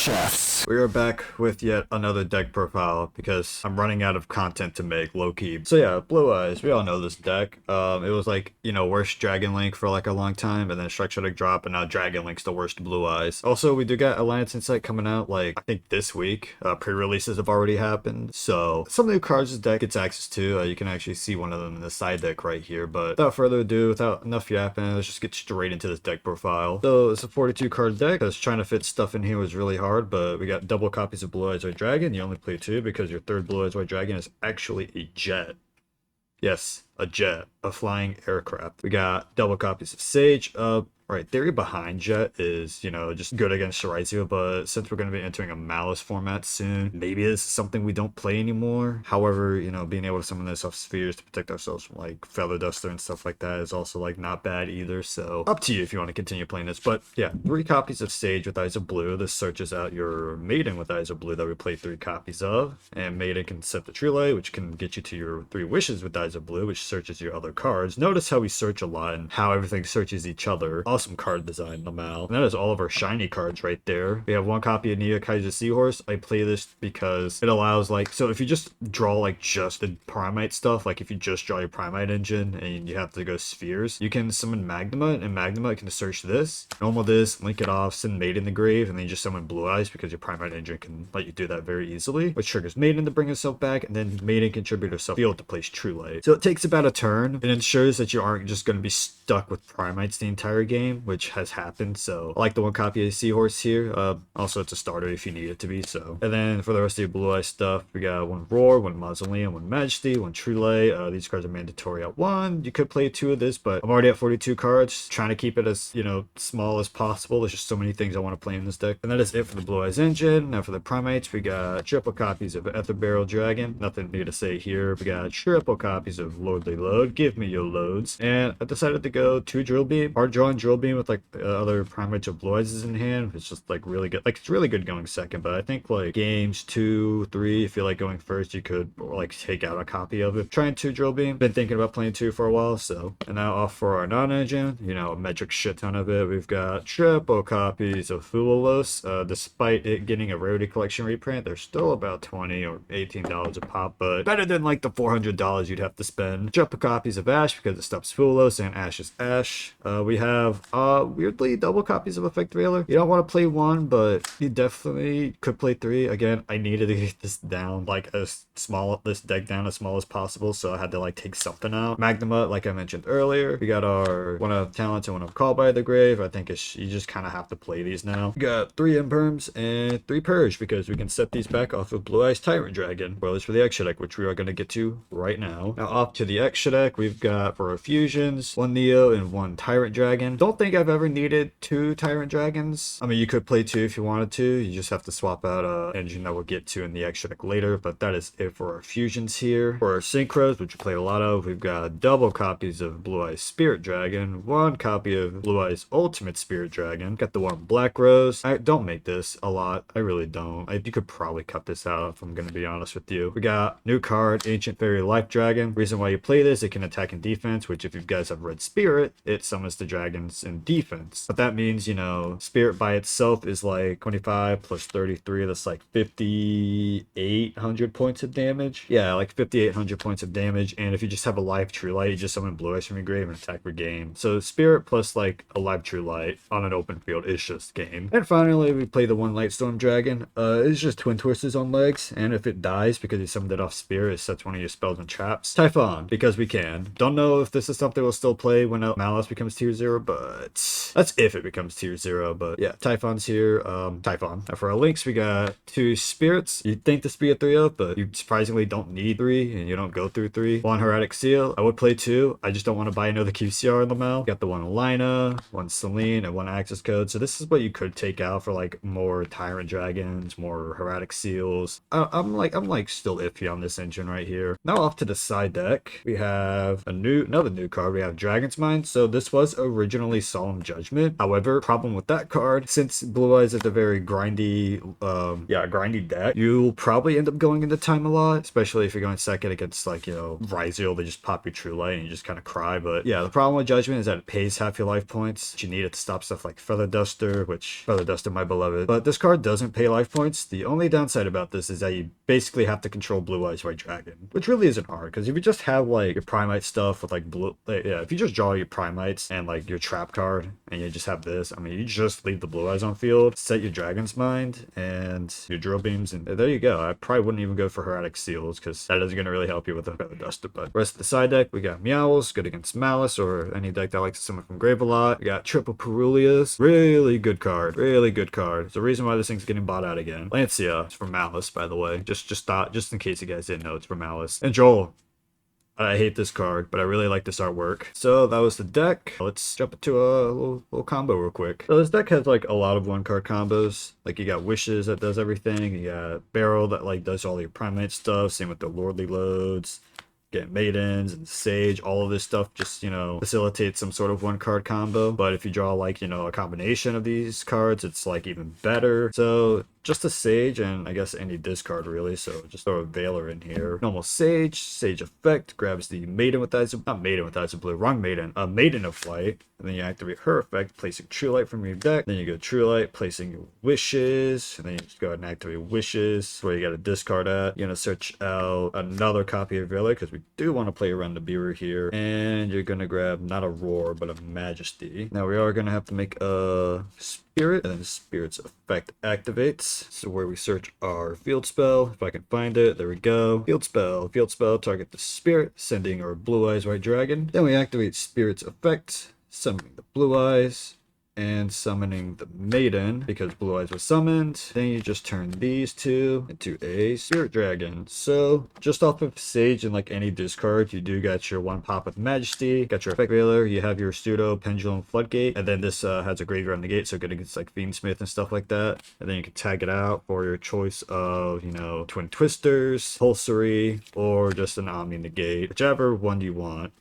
chefs. We are back with yet another deck profile because I'm running out of content to make, low-key. So yeah, Blue Eyes, we all know this deck. It was like, worst Dragon Link for like a long time, and then Structure Deck drop, and now Dragon Link's the worst Blue Eyes. Also, we do got Alliance Insight coming out, like, I think this week. Pre-releases have already happened, so some new cards this deck gets access to. You can actually see one of them in the side deck right here, but without further ado, without enough yapping, let's just get straight into this deck profile. So it's a 42 card deck, because trying to fit stuff in here was really hard, but we got double copies of Blue Eyes White Dragon. You only play 2 because your third Blue Eyes White Dragon is actually a jet. Yes, a jet, a flying aircraft. We got double copies of Sage. Right, theory behind Jet is, just good against Shirazio, but since we're going to be entering a Malice format soon, maybe this is something we don't play anymore. However, being able to summon this off spheres to protect ourselves from, like, Feather Duster and stuff like that is also, like, not bad either, so up to you if you want to continue playing this. But, yeah, 3 copies of Sage with Eyes of Blue. This searches out your Maiden with Eyes of Blue that we play 3 copies of, and Maiden can set the True Light, which can get you to your 3 Wishes with Eyes of Blue, which searches your other cards. Notice how we search a lot and how everything searches each other. Awesome card design, Lamal. And that is all of our shiny cards right there. We have 1 copy of Nia Kaiser Seahorse. I play this because it allows, like, so if you just draw, like, just the Primite stuff, like if you just draw your Primite engine and you have to go spheres, you can summon Magnema, and Magnema can search this, normal this, link it off, send Maiden in the grave, and then you just summon Blue Eyes because your Primite engine can let you do that very easily, which triggers Maiden to bring herself back, and then Maiden can tribute herself field to place True Light. So it takes about a turn. It ensures that you aren't just going to be stuck with Primites the entire game, which has happened. So I like the 1 copy of Seahorse here. Also, it's a starter if you need it to be. So, and then for the rest of your Blue Eye stuff, we got 1 Roar, 1 Mausoleum, 1 Majesty, 1 True Light. These cards are mandatory at 1. You could play 2 of this, but I'm already at 42 cards, trying to keep it as small as possible. There's just so many things I want to play in this deck, and that is it for the Blue Eyes engine. Now for the Primates, we got triple copies of Ether Barrel Dragon. Nothing new to say here. We got triple copies of Lordly Load. Give me your loads. And I decided to go 2 Drill Beam. Hard drawing Drill Beam with, like, other Primates of Blue Eyes is in hand. It's just, like, really good. Like, it's really good going second, but I think, like, games 2, 3, if you like going first, you could, like, take out a copy of it. Trying 2 Drill Beam. Been thinking about playing 2 for a while, so. And now off for our non-engine. A metric shit ton of it. We've got triple copies of Fulalos. Despite it getting a Rarity Collection reprint, they're still about $20 or $18 a pop, but better than, like, the $400 you'd have to spend. Triple copies of Ash because it stops Fulos, and Ash is Ash. We have, weirdly, double copies of Effect Veiler. You don't want to play 1, but you definitely could play 3. Again, I needed to get this down, like, this deck down as small as possible, so I had to, like, take something out. Magnema, like I mentioned earlier. We got our 1 of Talent and 1 of Call by the Grave. I think you just kind of have to play these now. We got 3 Imperms and 3 Purge because we can set these back off of Blue Eyes Tyrant Dragon. Spoilers for the extra deck, which we are going to get to right now. Now off to the extra deck, we've got for our fusions, 1 Neo and 1 Tyrant Dragon. Don't think I've ever needed 2 Tyrant Dragons. I mean, you could play 2 if you wanted to. You just have to swap out an engine that we'll get to in the extra deck later, but that is it for our fusions here. For our synchros, which we play a lot of, we've got double copies of Blue Eyes Spirit Dragon, 1 copy of Blue Eyes Ultimate Spirit Dragon, got the 1 Black Rose. I don't make this a lot. I really don't. You could probably cut this out if I'm going to be honest with you. We got new card, Ancient Fairy Life Dragon. Reason why you play this, it can attack in defense, which if you guys have read Spirit, it summons the dragons in defense. But that means, Spirit by itself is like 25 plus 33. That's like 5,800 points of damage. Yeah, like 5,800 points of damage. And if you just have a live True Light, you just summon Blue Eyes from your grave and attack for game. So Spirit plus, like, a live True Light on an open field is just game. And finally, we play the 1 Lightstorm Dragon. It's just Twin Twisters on legs. And if it dies because you summoned it off Spirit, it sets one of your spells and traps. Typhon, because we can. Don't know if this is something we'll still play when Malice becomes tier 0, but that's if it becomes tier 0. But yeah, Typhon's here. Typhon. Now for our links, we got 2 Spirits. You'd think this be a 3 of, but you surprisingly don't need 3, and you don't go through 3. 1 Heretic Seal. I would play 2. I just don't want to buy another QCR in the mail. Got the 1 Lina, 1 Celine, and 1 Access Code. So this is what you could take out for, like, more Tyrant Dragons, more Heretic Seals. I'm like still iffy on this engine right here. Now off to the side deck. We have another new card. We have Dragon's Mind. So this was originally Solemn Judgment. However, problem with that card, since Blue Eyes is a very grindy, grindy deck, you'll probably end up going into time a lot, especially if you're going second against like, Ryzeal, they just pop your True Light and you just kind of cry. But yeah, the problem with Judgment is that it pays half your life points. You need it to stop stuff like Feather Duster, which Feather Duster, my beloved. But this card doesn't pay life points. The only downside about this is that you basically have to control Blue Eyes White Dragon, which really isn't hard, because if you just have like your Primite stuff with like if you just draw your Primites and like your trap card and you just have this, I mean, you just leave the Blue Eyes on field, set your Dragon's Mind and your Drill Beams, and there you go. I probably wouldn't even go for Heretic Seals, because that isn't going to really help you with the Feather Duster. But rest of the side deck, we got Meowls, good against Malice or any deck that likes to summon from grave a lot. We got Triple Perulias, really good card, really good card. It's the reason why this thing's getting bought out again. Lancia, it's for Malice, by the way. Just in case you guys didn't know, it's for Malice. And Joel. I hate this card, but I really like this artwork. So that was the deck. Let's jump into a little combo real quick. So this deck has like a lot of 1-card combos. Like you got Wishes that does everything. You got Barrel that like does all your Primate stuff. Same with the Lordly Loads. Get Maidens and Sage, all of this stuff just, facilitates some sort of 1-card combo. But if you draw like, a combination of these cards, it's like even better. So just a Sage and I guess any discard really. So just throw a Veiler in here. Normal Sage effect grabs the Maiden with Eyes of, not Maiden with Eyes of Blue, wrong Maiden. A Maiden of Flight. And then you activate her effect, placing True Light from your deck. Then you go True Light, placing your Wishes. And then you just go ahead and activate Wishes. Where you got a discard at. You're going to search out another copy of Veiler, because we do want to play around the Beaver here. And you're going to grab not a Roar, but a Majesty. Now we are going to have to make a Spirit, and then Spirit's effect activates. So where we search our field spell, if I can find it, there we go. Field spell, target the Spirit, sending our Blue Eyes White Dragon. Then we activate Spirit's effect, summoning the Blue Eyes and summoning the Maiden, because Blue Eyes was summoned. Then you just turn these two into a Spirit Dragon. So just off of Sage and like any discard, you do got your 1 pop with Majesty, got your effect Veiler, you have your Pseudo Pendulum Floodgate, and then this has a Graveyard Negate, so good against like Fiendsmith and stuff like that. And then you can tag it out for your choice of, Twin Twisters, Pulsary, or just an Omni Negate, whichever one you want.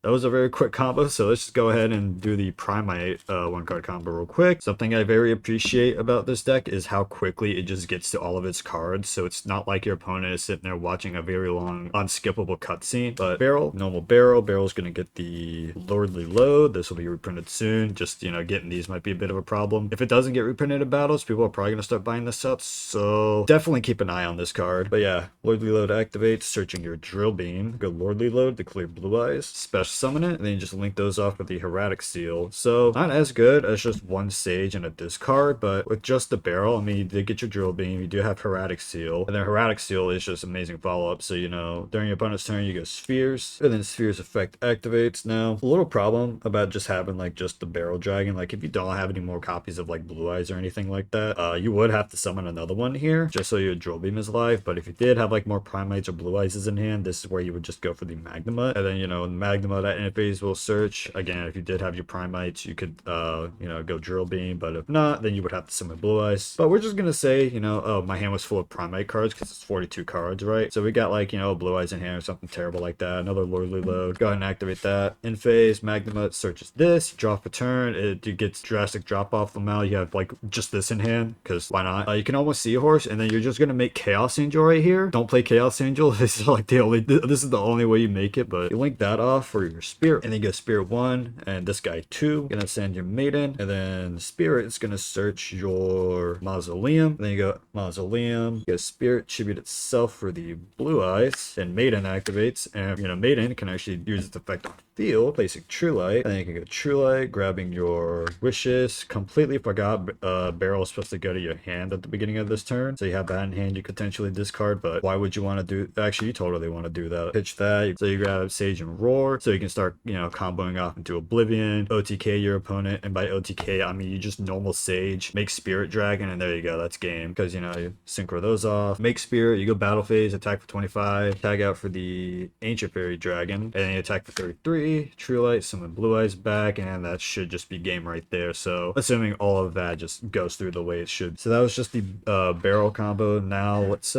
That was a very quick combo, so let's just go ahead and do the Primite 1-card combo real quick. Something I very appreciate about this deck is how quickly it just gets to all of its cards, so it's not like your opponent is sitting there watching a very long, unskippable cutscene. But Barrel, normal Barrel. Barrel's going to get the Lordly Load. This will be reprinted soon. Just, getting these might be a bit of a problem. If it doesn't get reprinted in battles, people are probably going to start buying this up, so definitely keep an eye on this card. But yeah, Lordly Load activates, searching your Drill Beam. Go Lordly Load to clear Blue Eyes. Special summon it, and then you just link those off with the Heretic Seal. So not as good as just 1 Sage and a discard, but with just the Barrel, I mean, you did get your Drill Beam, you do have Heretic Seal, and then Heretic Seal is just amazing follow-up. So, during your opponent's turn, you go Spheres, and then Spheres effect activates. Now, a little problem about just having like just the Barrel Dragon, like if you don't have any more copies of like Blue Eyes or anything like that, you would have to summon another one here, just so your Drill Beam is live. But if you did have like more Primates or Blue Eyes in hand, this is where you would just go for the Magnemite, and then, Magnemite that interface will search. Again, if you did have your Primites, you could, go Drill Beam, but if not, then you would have to summon Blue Eyes. But we're just gonna say, oh, my hand was full of Primate cards, because it's 42 cards, right? So we got like, Blue Eyes in hand or something terrible like that. Another Lordly Load. Go ahead and activate that. In phase, Magnemite searches this, draw for turn. It gets drastic drop off the mount. You have like just this in hand, because why not? You can almost see a horse, and then you're just gonna make Chaos Angel right here. Don't play Chaos Angel. This is like this is the only way you make it, but you link that off for your Spirit. And then you go Spirit 1, and this guy 2. Gonna send your Maiden, and then Spirit is gonna search your Mausoleum. And then you go Mausoleum, you go Spirit, tribute itself for the Blue Eyes, and Maiden activates, and Maiden can actually use its effect on field, placing True Light. And then you can go True Light, grabbing your Wishes. Completely forgot Barrel is supposed to go to your hand at the beginning of this turn, so you have that in hand you could potentially discard, but why would you want to do, actually you totally want to do that. Pitch that, so you grab Sage and Roar, so you can start, you know, comboing off into Oblivion, OTK your opponent, and by OTK, I mean you just normal Sage, make Spirit Dragon, and there you go, that's game. Because, you know, you synchro those off, make Spirit, you go battle phase, attack for 25, tag out for the Ancient Fairy Dragon, and then you attack for 33, True Light, summon Blue Eyes back, and that should just be game right there. So, assuming all of that just goes through the way it should. So that was just the Barrel combo. Now, let's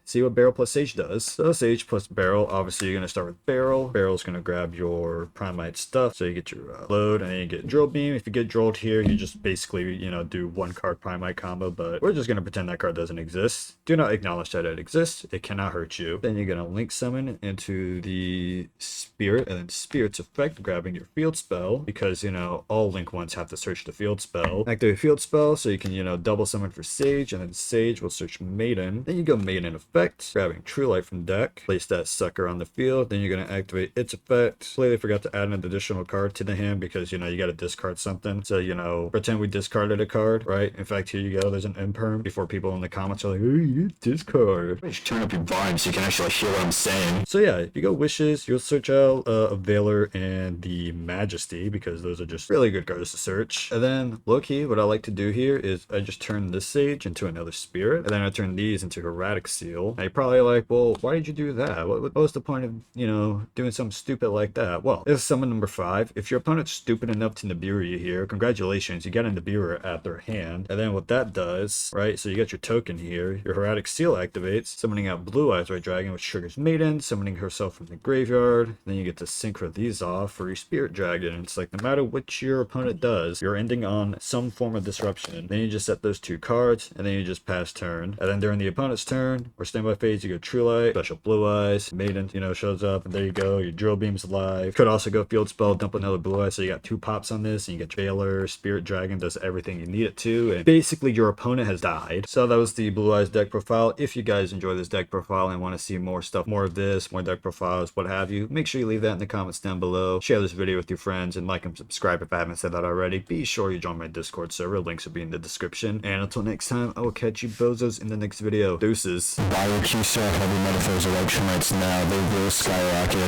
see what Barrel plus Sage does. So, Sage plus Barrel, obviously you're going to start with Barrel. Barrel's going to grab your Primite stuff, so you get your load, and then you get Drill Beam. If you get drilled here, you just basically, you know, do one card Primite combo, but we're just going to pretend that card doesn't exist. Do not acknowledge that it exists. It cannot hurt you. Then you're going to Link Summon into the Spirit, and then Spirit's effect, grabbing your field spell, because, you know, all Link ones have to search the field spell. Activate field spell, so you can, you know, double summon for Sage, and then Sage will search Maiden. Then you go Maiden effect, grabbing True Light from deck, place that sucker on the field. Then you're going to activate its effect. Completely forgot to add an additional card to the hand because, you know, you got to discard something. So, you know, pretend we discarded a card, right? In fact, here you go. There's an imperm before people in the comments are like, oh, you discard. Just turn up your volume so you can actually hear what I'm saying. So yeah, if you go Wishes, you'll search out a Veiler and the Majesty because those are just really good cards to search. And then low-key, what I like to do here is I just turn this Sage into another Spirit, and then I turn these into Erratic Seal. Now you're probably like, well, why did you do that? What was the point of, you know, doing something stupid like that? Well, it's summon number 5. If your opponent's stupid enough to Nibiru you here, congratulations, you get a Nibiru at their hand. And then what that does, right, so you get your token here, your Erratic Seal activates, summoning out Blue Eyes White Dragon, which triggers Maiden, summoning herself from the graveyard. Then you get to synchro these off for your Spirit Dragon. And it's like, no matter what your opponent does, you're ending on some form of disruption. Then you just set those 2 cards, and then you just pass turn. And then during the opponent's turn, or standby phase, you go True Light, special Blue Eyes, Maiden, you know, shows up, and there you go, your Drill Beam's alive. Could also go Field Spell, dump another Blue Eye, so you got 2 pops on this, and you get Jailer, Spirit Dragon does everything you need it to, and basically your opponent has died. So that was the Blue Eyes deck profile. If you guys enjoy this deck profile and want to see more stuff, more of this, more deck profiles, what have you, make sure you leave that in the comments down below. Share this video with your friends, and like and subscribe if I haven't said that already. Be sure you join my Discord server, links will be in the description. And until next time, I will catch you bozos in the next video. Deuces. Buy your Q-Star heavy metaphors election rights now. They will skyrocket.